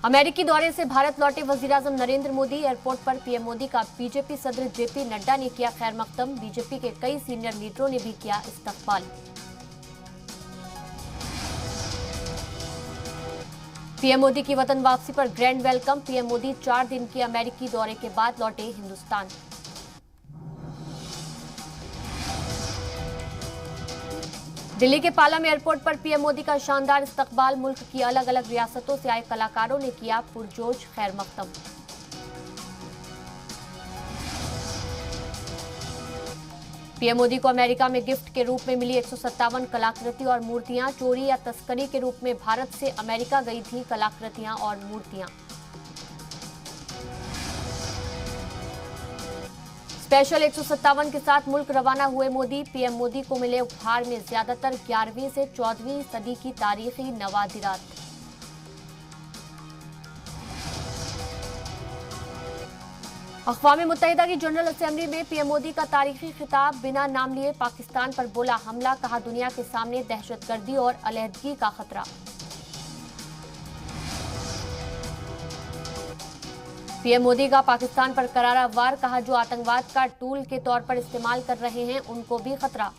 अमेरिकी दौरे से भारत लौटे वजीर-आजम नरेंद्र मोदी। एयरपोर्ट पर पीएम मोदी का बीजेपी सदर जेपी नड्डा ने किया खैर मकदम। बीजेपी के कई सीनियर लीडरों ने भी किया इस्तकबाल। पीएम मोदी की वतन वापसी पर ग्रैंड वेलकम। पीएम मोदी 4 दिन के अमेरिकी दौरे के बाद लौटे हिंदुस्तान। दिल्ली के पालम एयरपोर्ट पर पीएम मोदी का शानदार इस्तकबाल। मुल्क की अलग अलग रियासतों से आए कलाकारों ने किया पुरजोश खैर मकदम। पीएम मोदी को अमेरिका में गिफ्ट के रूप में मिली 157 कलाकृति और मूर्तियां। चोरी या तस्करी के रूप में भारत से अमेरिका गई थी कलाकृतियां और मूर्तियां। स्पेशल 157 के साथ मुल्क रवाना हुए मोदी। पीएम मोदी को मिले उपहार में ज्यादातर 11वीं से 14वीं सदी की तारीखी नवादिरात। अक़वाम मुत्तहिदा की जनरल असेंबली में पीएम मोदी का तारीखी खिताब। बिना नाम लिए पाकिस्तान पर बोला हमला, कहा दुनिया के सामने दहशतगर्दी और अलहदगी का खतरा। पीएम मोदी का पाकिस्तान पर करारा वार, कहा जो आतंकवाद का टूल के तौर पर इस्तेमाल कर रहे हैं उनको भी खतरा।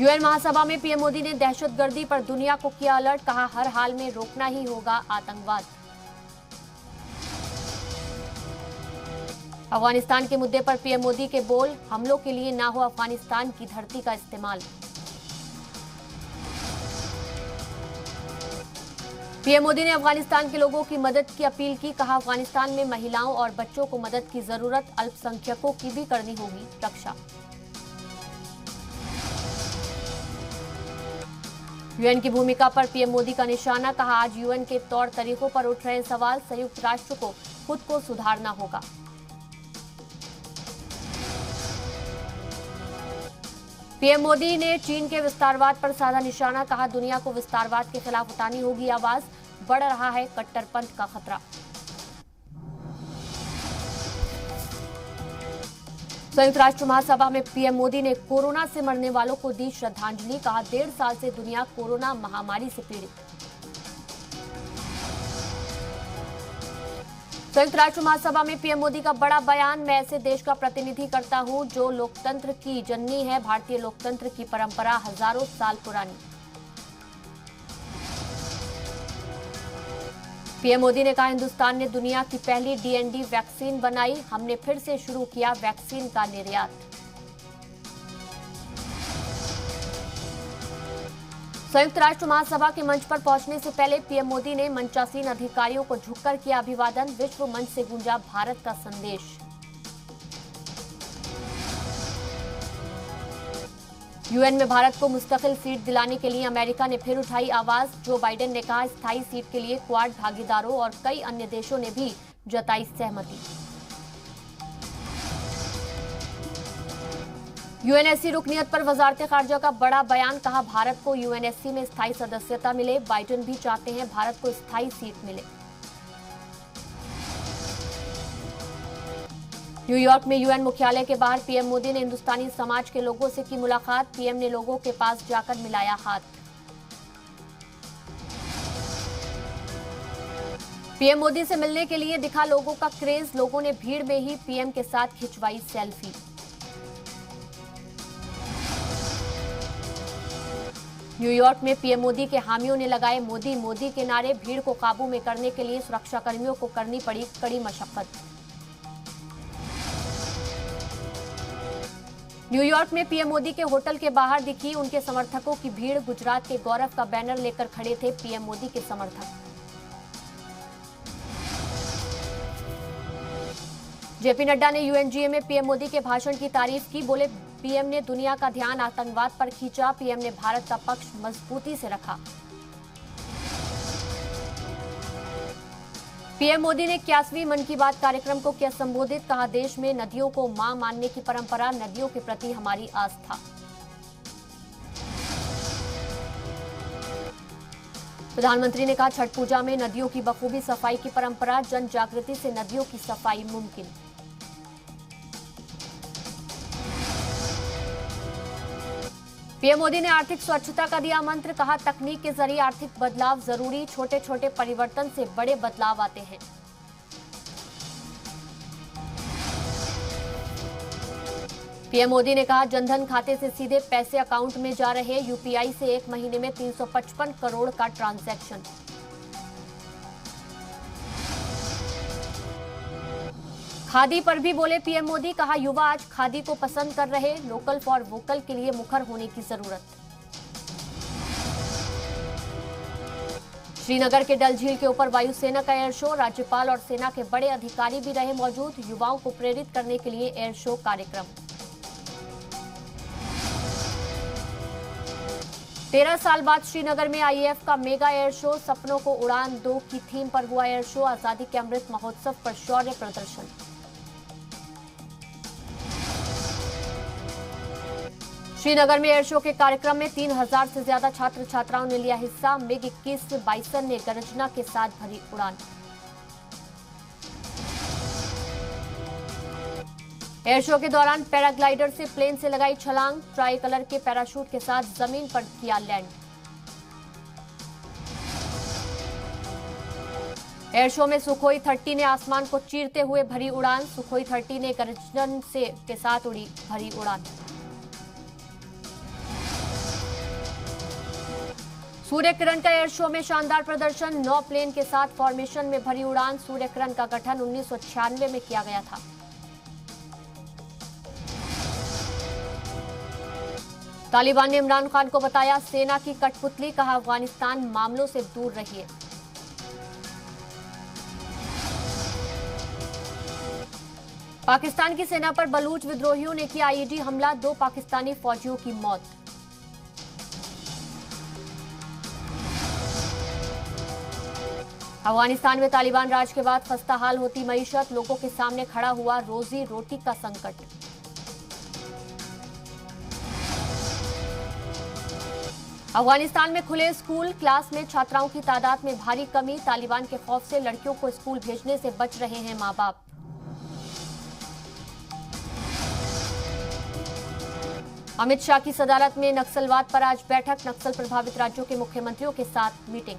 यूएन महासभा में पीएम मोदी ने दहशतगर्दी पर दुनिया को किया अलर्ट, कहा हर हाल में रोकना ही होगा आतंकवाद। अफगानिस्तान के मुद्दे पर पीएम मोदी के बोल, हमलों के लिए ना हो अफगानिस्तान की धरती का इस्तेमाल। पीएम मोदी ने अफगानिस्तान के लोगों की मदद की अपील की, कहा अफगानिस्तान में महिलाओं और बच्चों को मदद की जरूरत, अल्पसंख्यकों की भी करनी होगी रक्षा। यूएन की भूमिका पर पीएम मोदी का निशाना, कहा आज यूएन के तौर तरीकों पर उठ रहे सवाल, संयुक्त राष्ट्र को खुद को सुधारना होगा। पीएम मोदी ने चीन के विस्तारवाद पर साधा निशाना, कहा दुनिया को विस्तारवाद के खिलाफ उठानी होगी आवाज, बढ़ रहा है कट्टरपंथ का खतरा। संयुक्त राष्ट्र महासभा में पीएम मोदी ने कोरोना से मरने वालों को दी श्रद्धांजलि, कहा 1.5 साल से दुनिया कोरोना महामारी से पीड़ित। संयुक्त राष्ट्र महासभा में पीएम मोदी का बड़ा बयान, मैं ऐसे देश का प्रतिनिधि करता हूं जो लोकतंत्र की जननी है। भारतीय लोकतंत्र की परंपरा हजारों साल पुरानी। पीएम मोदी ने कहा हिंदुस्तान ने दुनिया की पहली डीएनडी वैक्सीन बनाई, हमने फिर से शुरू किया वैक्सीन का निर्यात। संयुक्त राष्ट्र महासभा के मंच पर पहुंचने से पहले पीएम मोदी ने मंचासीन अधिकारियों को झुककर किया अभिवादन। विश्व मंच से गूंजा भारत का संदेश। यूएन में भारत को मुस्तकिल सीट दिलाने के लिए अमेरिका ने फिर उठाई आवाज। जो बाइडेन ने कहा स्थायी सीट के लिए क्वाड भागीदारों और कई अन्य देशों ने भी जताई सहमति। यूएनएससी रुकनियत पर वजारत खारजा का बड़ा बयान, कहा भारत को यूएनएससी में स्थायी सदस्यता मिले। बाइडेन भी चाहते हैं भारत को स्थायी सीट मिले। न्यूयॉर्क में यूएन मुख्यालय के बाहर पीएम मोदी ने हिंदुस्तानी समाज के लोगों से की मुलाकात। पीएम ने लोगों के पास जाकर मिलाया हाथ। पीएम मोदी से मिलने के लिए दिखा लोगों का क्रेज, लोगों ने भीड़ में ही पीएम के साथ खिंचवाई सेल्फी। न्यूयॉर्क में पीएम मोदी के हामियों ने लगाए मोदी मोदी के नारे। भीड़ को काबू में करने के लिए सुरक्षाकर्मियों को करनी पड़ी कड़ी मशक्कत। न्यूयॉर्क में पीएम मोदी के होटल के बाहर दिखी उनके समर्थकों की भीड़। गुजरात के गौरव का बैनर लेकर खड़े थे पीएम मोदी के समर्थक। जेपी नड्डा ने यूएनजीए में पीएम मोदी के भाषण की तारीफ की। बोले पीएम ने दुनिया का ध्यान आतंकवाद पर खींचा। पीएम ने भारत का पक्ष मजबूती से रखा। पीएम मोदी ने 81वीं मन की बात कार्यक्रम को किया संबोधित, कहा देश में नदियों को मां मानने की परंपरा, नदियों के प्रति हमारी आस्था। प्रधानमंत्री ने कहा छठ पूजा में नदियों की बखूबी सफाई की परंपरा, जन जागृति से नदियों की सफाई मुमकिन। पीएम मोदी ने आर्थिक स्वच्छता का दिया मंत्र, कहा तकनीक के जरिए आर्थिक बदलाव जरूरी, छोटे छोटे परिवर्तन से बड़े बदलाव आते हैं। पीएम मोदी ने कहा जनधन खाते से सीधे पैसे अकाउंट में जा रहे, यूपीआई से एक महीने में 355 करोड़ का ट्रांजैक्शन। खादी पर भी बोले पीएम मोदी, कहा युवा आज खादी को पसंद कर रहे, लोकल फॉर वोकल के लिए मुखर होने की जरूरत। श्रीनगर के डल झील के ऊपर वायुसेना का एयर शो, राज्यपाल और सेना के बड़े अधिकारी भी रहे मौजूद, युवाओं को प्रेरित करने के लिए एयर शो कार्यक्रम। 13 साल बाद श्रीनगर में आईएएफ का मेगा एयर शो, सपनों को उड़ान दो की थीम पर हुआ एयर शो, आजादी के अमृत महोत्सव पर शौर्य प्रदर्शन। श्रीनगर में एयर शो के कार्यक्रम में 3000 से ज्यादा छात्र छात्राओं ने लिया हिस्सा, मिग 21 बाइसन ने गर्जना के साथ भरी उड़ान। एयर शो के दौरान पैराग्लाइडर से प्लेन से लगाई छलांग, ट्राई कलर के पैराशूट के साथ जमीन पर किया लैंड। एयर शो में सुखोई 30 ने आसमान को चीरते हुए भरी उड़ान, सुखोई 30 ने गर्जन से के साथ उड़ी भरी उड़ान। सूर्य किरण का एयर शो में शानदार प्रदर्शन, 9 प्लेन के साथ फॉर्मेशन में भरी उड़ान, सूर्य किरण का गठन 1996 में किया गया था। तालिबान ने इमरान खान को बताया सेना की कठपुतली, कहा अफगानिस्तान मामलों से दूर रहिए। पाकिस्तान की सेना पर बलूच विद्रोहियों ने किया आईईडी हमला, 2 पाकिस्तानी फौजियों की मौत। अफगानिस्तान में तालिबान राज के बाद खस्ता हाल होती मईशत, लोगों के सामने खड़ा हुआ रोजी रोटी का संकट। अफगानिस्तान में खुले स्कूल, क्लास में छात्राओं की तादाद में भारी कमी, तालिबान के खौफ से लड़कियों को स्कूल भेजने से बच रहे हैं मां बाप। अमित शाह की सदारत में नक्सलवाद पर आज बैठक, नक्सल प्रभावित राज्यों के मुख्यमंत्रियों के साथ मीटिंग।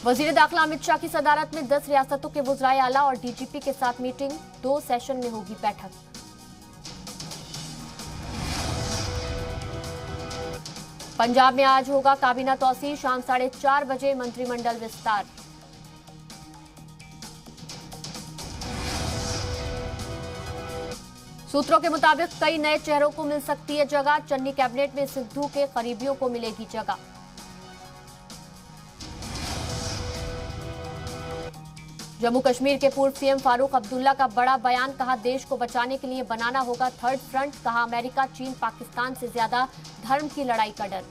वजीर दाखिला अमित शाह की सदारत में 10 रियासतों के वुज़राए आला और डीजीपी के साथ मीटिंग, 2 सेशन में होगी बैठक। पंजाब में आज होगा काबीना तौसी, शाम 4:30 बजे मंत्रिमंडल विस्तार। सूत्रों के मुताबिक कई नए चेहरों को मिल सकती है जगह, चन्नी कैबिनेट में सिद्धू के करीबियों को मिलेगी जगह। जम्मू कश्मीर के पूर्व सीएम फारूक अब्दुल्ला का बड़ा बयान, कहा देश को बचाने के लिए बनाना होगा थर्ड फ्रंट, कहा अमेरिका चीन पाकिस्तान से ज्यादा धर्म की लड़ाई का डर।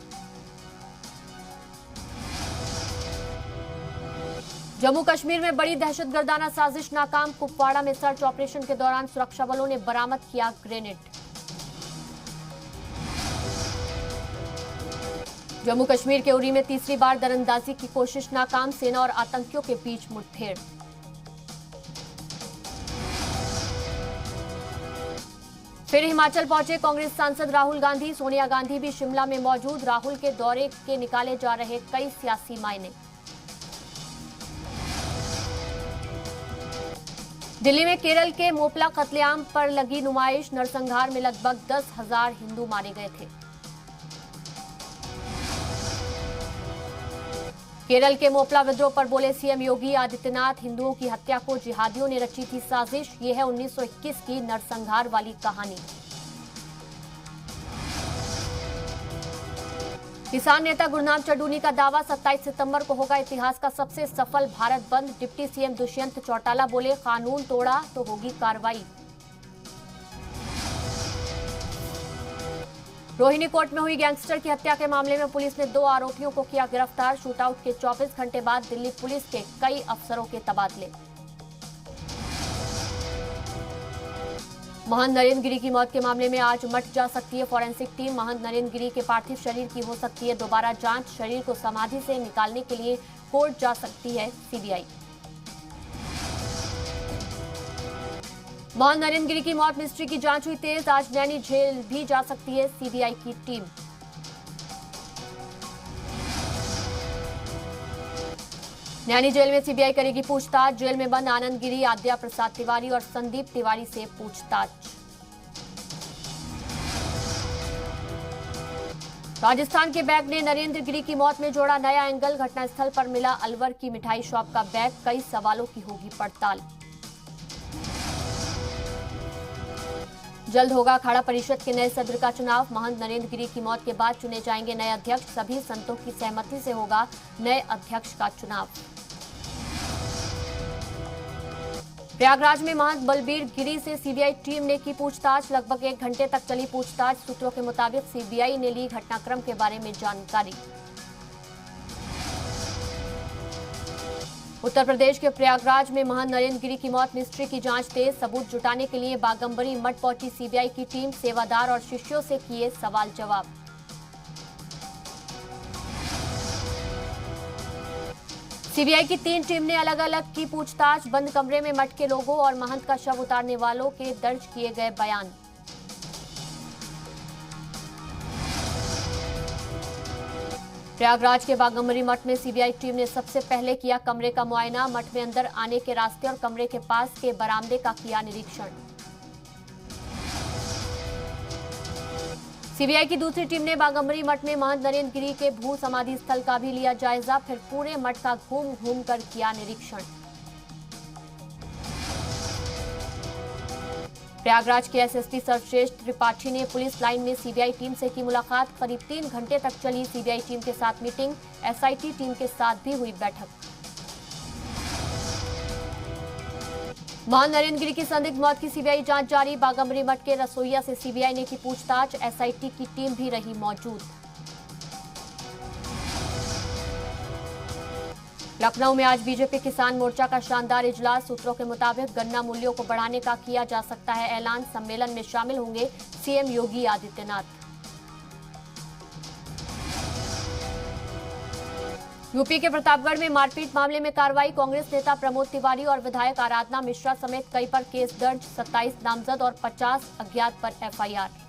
जम्मू कश्मीर में बड़ी दहशतगर्दाना साजिश नाकाम, कुपवाड़ा में सर्च ऑपरेशन के दौरान सुरक्षा बलों ने बरामद किया ग्रेनेड। जम्मू कश्मीर के उरी में तीसरी बार दरअंदाजी की कोशिश नाकाम, सेना और आतंकियों के बीच मुठभेड़। फिर हिमाचल पहुंचे कांग्रेस सांसद राहुल गांधी, सोनिया गांधी भी शिमला में मौजूद, राहुल के दौरे के निकाले जा रहे कई सियासी मायने। दिल्ली में केरल के मोपला कत्लेआम पर लगी नुमाइश, नरसंहार में लगभग 10,000 हिंदू मारे गए थे। केरल के मोपला विद्रोह पर बोले सीएम योगी आदित्यनाथ, हिंदुओं की हत्या को जिहादियों ने रची थी साजिश, ये है 1921 की नरसंहार वाली कहानी। किसान नेता गुरनाम चड्डूनी का दावा, 27 सितंबर को होगा इतिहास का सबसे सफल भारत बंद, डिप्टी सीएम दुष्यंत चौटाला बोले कानून तोड़ा तो होगी कार्रवाई। रोहिणी कोर्ट में हुई गैंगस्टर की हत्या के मामले में पुलिस ने 2 आरोपियों को किया गिरफ्तार, शूटआउट के 24 घंटे बाद दिल्ली पुलिस के कई अफसरों के तबादले। महंत नरेंद्र गिरी की मौत के मामले में आज मट जा सकती है फॉरेंसिक टीम, महंत नरेंद्र गिरी के पार्थिव शरीर की हो सकती है दोबारा जांच, शरीर को समाधि से निकालने के लिए कोर्ट जा सकती है सीबीआई। मोहन नरेंद्र गिरी की मौत मिस्ट्री की जांच हुई तेज, आज नैनी जेल भी जा सकती है सीबीआई की टीम। नैनी जेल में सीबीआई करेगी पूछताछ, जेल में बंद आनंद गिरी, आद्या प्रसाद तिवारी और संदीप तिवारी से पूछताछ। राजस्थान के बैग ने नरेंद्र गिरी की मौत में जोड़ा नया एंगल, घटनास्थल पर मिला अलवर की मिठाई शॉप का बैग, कई सवालों की होगी पड़ताल। जल्द होगा अखाड़ा परिषद के नए सदर का चुनाव, महंत नरेंद्र गिरी की मौत के बाद चुने जाएंगे नए अध्यक्ष, सभी संतों की सहमति से होगा नए अध्यक्ष का चुनाव। प्रयागराज में महंत बलबीर गिरी से सीबीआई टीम ने की पूछताछ, लगभग 1 घंटे तक चली पूछताछ, सूत्रों के मुताबिक सीबीआई ने ली घटनाक्रम के बारे में जानकारी। उत्तर प्रदेश के प्रयागराज में महंत नरेंद्र गिरी की मौत मिस्ट्री की जांच तेज, सबूत जुटाने के लिए बागंबरी मठ पहुंची सीबीआई की टीम, सेवादार और शिष्यों से किए सवाल जवाब। सीबीआई की 3 टीम ने अलग अलग की पूछताछ, बंद कमरे में मठ के लोगों और महंत का शव उतारने वालों के दर्ज किए गए बयान। प्रयागराज के बागंबरी मठ में सीबीआई टीम ने सबसे पहले किया कमरे का मुआयना, मठ में अंदर आने के रास्ते और कमरे के पास के बरामदे का किया निरीक्षण। सीबीआई की दूसरी टीम ने बागंबरी मठ में महंत नरेंद्र गिरी के भू समाधि स्थल का भी लिया जायजा, फिर पूरे मठ का घूम घूम कर किया निरीक्षण। प्रयागराज के एसएसपी सर्वश्रेष्ठ त्रिपाठी ने पुलिस लाइन में सीबीआई टीम से की मुलाकात, करीब 3 घंटे तक चली सीबीआई टीम के साथ मीटिंग, एसआईटी टीम के साथ भी हुई बैठक। महंत नरेंद्र गिरी की संदिग्ध मौत की सीबीआई जांच जारी, बागंबरी मठ के रसोइया से सीबीआई ने की पूछताछ, एसआईटी की टीम भी रही मौजूद। लखनऊ में आज बीजेपी किसान मोर्चा का शानदार इजलास, सूत्रों के मुताबिक गन्ना मूल्यों को बढ़ाने का किया जा सकता है ऐलान, सम्मेलन में शामिल होंगे सीएम योगी आदित्यनाथ। यूपी के प्रतापगढ़ में मारपीट मामले में कार्रवाई, कांग्रेस नेता प्रमोद तिवारी और विधायक आराधना मिश्रा समेत कई पर केस दर्ज, 27 नामजद और 50 अज्ञात पर एफआईआर।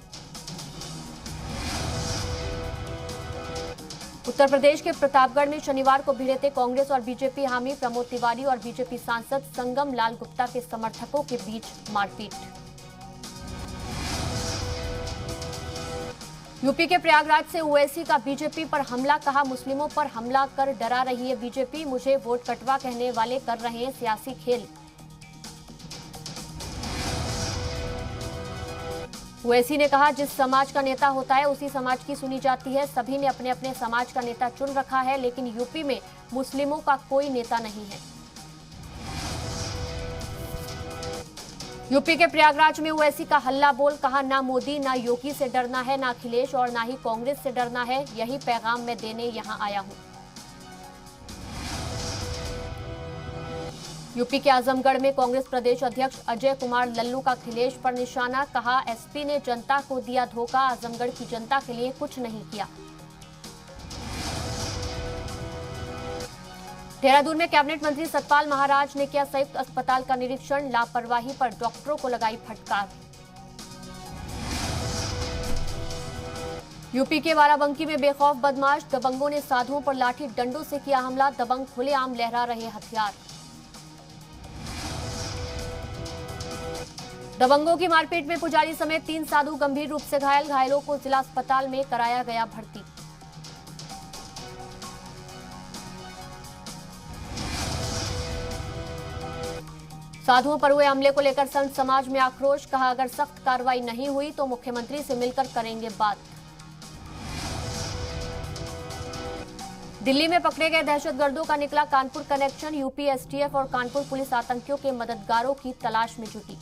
उत्तर प्रदेश के प्रतापगढ़ में शनिवार को भिड़े थे कांग्रेस और बीजेपी हामी, प्रमोद तिवारी और बीजेपी सांसद संगम लाल गुप्ता के समर्थकों के बीच मारपीट। यूपी के प्रयागराज से ओवैसी का बीजेपी पर हमला, कहा मुस्लिमों पर हमला कर डरा रही है बीजेपी, मुझे वोट कटवा कहने वाले कर रहे हैं सियासी खेल। ओवैसी ने कहा जिस समाज का नेता होता है उसी समाज की सुनी जाती है, सभी ने अपने अपने समाज का नेता चुन रखा है, लेकिन यूपी में मुस्लिमों का कोई नेता नहीं है। यूपी के प्रयागराज में ओवैसी का हल्ला बोल, कहा ना मोदी ना योगी से डरना है, ना अखिलेश और ना ही कांग्रेस से डरना है, यही पैगाम मैं देने यहां आया हूं। यूपी के आजमगढ़ में कांग्रेस प्रदेश अध्यक्ष अजय कुमार लल्लू का अखिलेश पर निशाना, कहा एसपी ने जनता को दिया धोखा, आजमगढ़ की जनता के लिए कुछ नहीं किया। देहरादून में कैबिनेट मंत्री सतपाल महाराज ने किया संयुक्त अस्पताल का निरीक्षण, लापरवाही पर डॉक्टरों को लगाई फटकार। यूपी के बाराबंकी में बेखौफ बदमाश, दबंगों ने साधुओं पर लाठी डंडों से किया हमला, दबंग खुलेआम लहरा रहे हथियार। दबंगों की मारपीट में पुजारी समेत 3 साधु गंभीर रूप से घायल, घायलों को जिला अस्पताल में कराया गया भर्ती। साधुओं पर हुए हमले को लेकर संत समाज में आक्रोश, कहा अगर सख्त कार्रवाई नहीं हुई तो मुख्यमंत्री से मिलकर करेंगे बात। दिल्ली में पकड़े गए दहशतगर्दों का निकला कानपुर कनेक्शन, यूपी एसटीएफ और कानपुर पुलिस आतंकियों के मददगारों की तलाश में जुटी।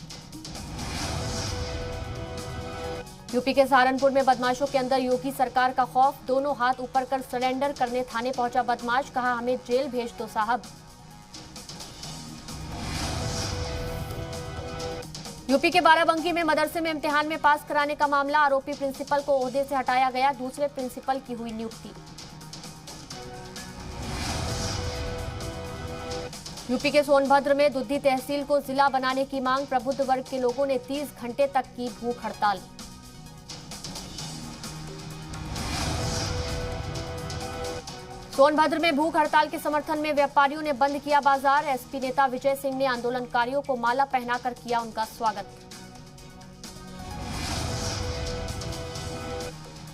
यूपी के सहारनपुर में बदमाशों के अंदर योगी सरकार का खौफ, दोनों हाथ ऊपर कर सरेंडर करने थाने पहुंचा बदमाश, कहा हमें जेल भेज दो साहब। यूपी के बाराबंकी में मदरसे में इम्तिहान में पास कराने का मामला, आरोपी प्रिंसिपल को ओहदे से हटाया गया, दूसरे प्रिंसिपल की हुई नियुक्ति। यूपी के सोनभद्र में दुद्धी तहसील को जिला बनाने की मांग, प्रबुद्ध वर्ग के लोगों ने 30 घंटे तक की भूख हड़ताल। सोनभद्र में भूख हड़ताल के समर्थन में व्यापारियों ने बंद किया बाजार। एसपी नेता विजय सिंह ने आंदोलनकारियों को माला पहनाकर किया उनका स्वागत।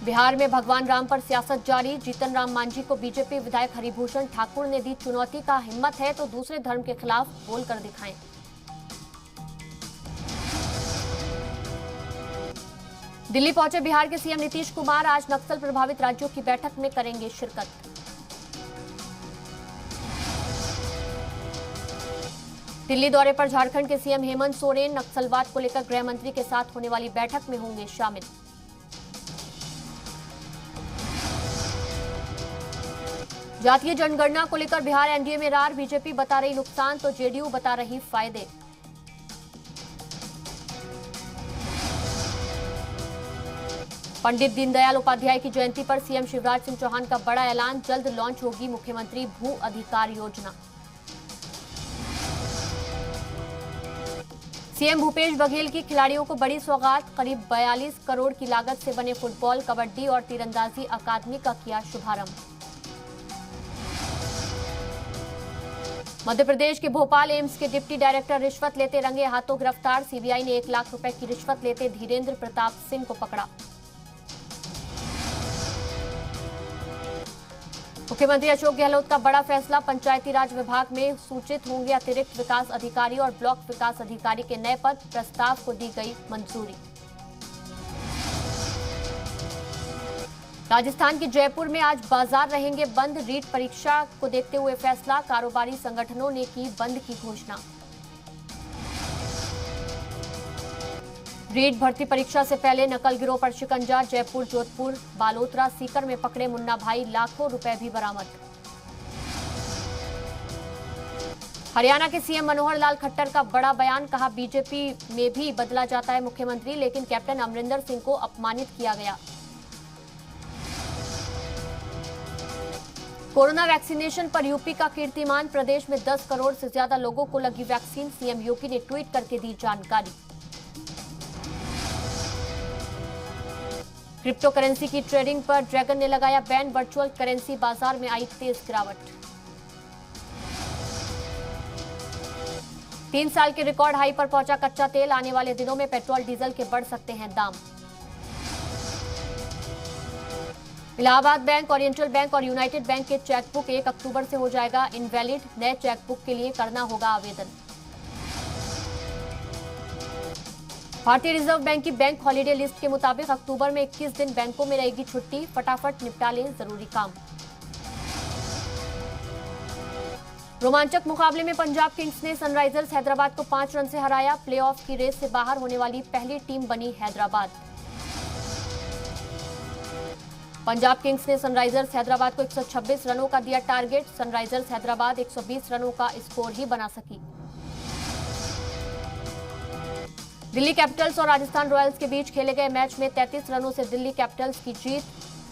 बिहार में भगवान राम पर सियासत जारी, जीतन राम मांझी को बीजेपी विधायक हरिभूषण ठाकुर ने दी चुनौती, का हिम्मत है तो दूसरे धर्म के खिलाफ बोलकर दिखाएं। दिल्ली पहुंचे बिहार के सीएम नीतीश कुमार, आज नक्सल प्रभावित राज्यों की बैठक में करेंगे शिरकत। दिल्ली दौरे पर झारखंड के सीएम हेमंत सोरेन, नक्सलवाद को लेकर गृह मंत्री के साथ होने वाली बैठक में होंगे शामिल। जातीय जनगणना को लेकर बिहार एनडीए में रार, बीजेपी बता रही नुकसान तो जेडीयू बता रही फायदे। पंडित दीनदयाल उपाध्याय की जयंती पर सीएम शिवराज सिंह चौहान का बड़ा ऐलान, जल्द लॉन्च होगी मुख्यमंत्री भू अधिकार योजना। सीएम भूपेश बघेल की खिलाड़ियों को बड़ी सौगात, करीब 42 करोड़ की लागत से बने फुटबॉल, कबड्डी और तीरंदाजी अकादमी का किया शुभारंभ। मध्य प्रदेश के भोपाल एम्स के डिप्टी डायरेक्टर रिश्वत लेते रंगे हाथों गिरफ्तार, सीबीआई ने 1 लाख रुपए की रिश्वत लेते धीरेन्द्र प्रताप सिंह को पकड़ा। मुख्यमंत्री अशोक गहलोत का बड़ा फैसला, पंचायती राज विभाग में सूचित होंगे अतिरिक्त विकास अधिकारी और ब्लॉक विकास अधिकारी के नए पद, प्रस्ताव को दी गई मंजूरी। राजस्थान के जयपुर में आज बाजार रहेंगे बंद, रीट परीक्षा को देखते हुए फैसला, कारोबारी संगठनों ने की बंद की घोषणा। रीट भर्ती परीक्षा से पहले नकल गिरोह पर शिकंजा, जयपुर, जोधपुर, बालोतरा, सीकर में पकड़े मुन्ना भाई, लाखों रुपए भी बरामद। हरियाणा के सीएम मनोहर लाल खट्टर का बड़ा बयान, कहा बीजेपी में भी बदला जाता है मुख्यमंत्री, लेकिन कैप्टन अमरिंदर सिंह को अपमानित किया गया। कोरोना वैक्सीनेशन पर यूपी का कीर्तिमान, प्रदेश में 10 करोड़ से ज्यादा लोगों को लगी वैक्सीन, सीएम योगी ने ट्वीट करके दी जानकारी। क्रिप्टो करेंसी की ट्रेडिंग पर ड्रैगन ने लगाया बैन, वर्चुअल करेंसी बाजार में आई तेज गिरावट। 3 साल के रिकॉर्ड हाई पर पहुंचा कच्चा तेल, आने वाले दिनों में पेट्रोल डीजल के बढ़ सकते हैं दाम। इलाहाबाद बैंक, ओरिएंटल बैंक और यूनाइटेड बैंक के चेकबुक 1 अक्टूबर से हो जाएगा इनवैलिड, नए चेकबुक के लिए करना होगा आवेदन। भारतीय रिजर्व बैंक की बैंक हॉलीडे लिस्ट के मुताबिक अक्टूबर में 21 दिन बैंकों में रहेगी छुट्टी, फटाफट निपटा लें जरूरी काम। रोमांचक मुकाबले में पंजाब किंग्स ने सनराइजर्स हैदराबाद को 5 रन से हराया, प्लेऑफ की रेस से बाहर होने वाली पहली टीम बनी हैदराबाद। पंजाब किंग्स ने सनराइजर्स हैदराबाद को 126 रनों का दिया टारगेट, सनराइजर्स हैदराबाद 120 रनों का स्कोर ही बना सकी। दिल्ली कैपिटल्स और राजस्थान रॉयल्स के बीच खेले गए मैच में 33 रनों से दिल्ली कैपिटल्स की जीत,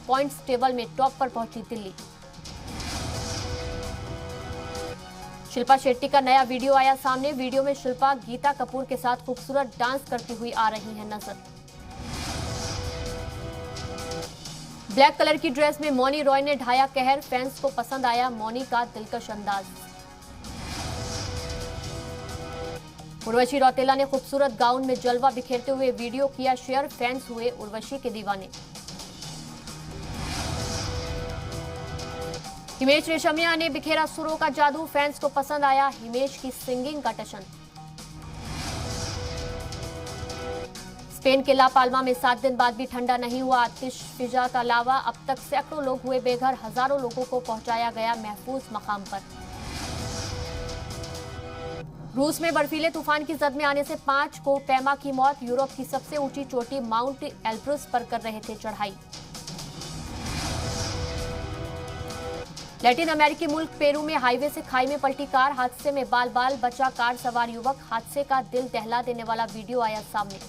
पॉइंट्स टेबल में टॉप पर पहुंची दिल्ली। शिल्पा शेट्टी का नया वीडियो आया सामने, वीडियो में शिल्पा गीता कपूर के साथ खूबसूरत डांस करती हुई आ रही हैं नजर। ब्लैक कलर की ड्रेस में मौनी रॉय ने ढाया कहर, फैंस को पसंद आया मौनी का दिलकश अंदाज। उर्वशी रौतेला ने खूबसूरत गाउन में जलवा बिखेरते हुए वीडियो किया शेयर, फैंस हुए उर्वशी के दीवाने। हिमेश रेशमिया ने बिखेरा सुरों का जादू, फैंस को पसंद आया हिमेश की सिंगिंग का टशन। स्पेन के ला पाल्मा में 7 दिन बाद भी ठंडा नहीं हुआ आतिश फिजा का लावा, अब तक सैकड़ों लोग हुए बेघर, हजारों लोगों को पहुंचाया गया महफूज मकाम पर। रूस में बर्फीले तूफान की जद में आने से 5 को पैमा की मौत, यूरोप की सबसे ऊंची चोटी माउंट एल्ब्रुस पर कर रहे थे चढ़ाई। लैटिन अमेरिकी मुल्क पेरू में हाईवे से खाई में पलटी कार, हादसे में बाल बाल बचा कार सवार युवक, हादसे का दिल दहला देने वाला वीडियो आया सामने।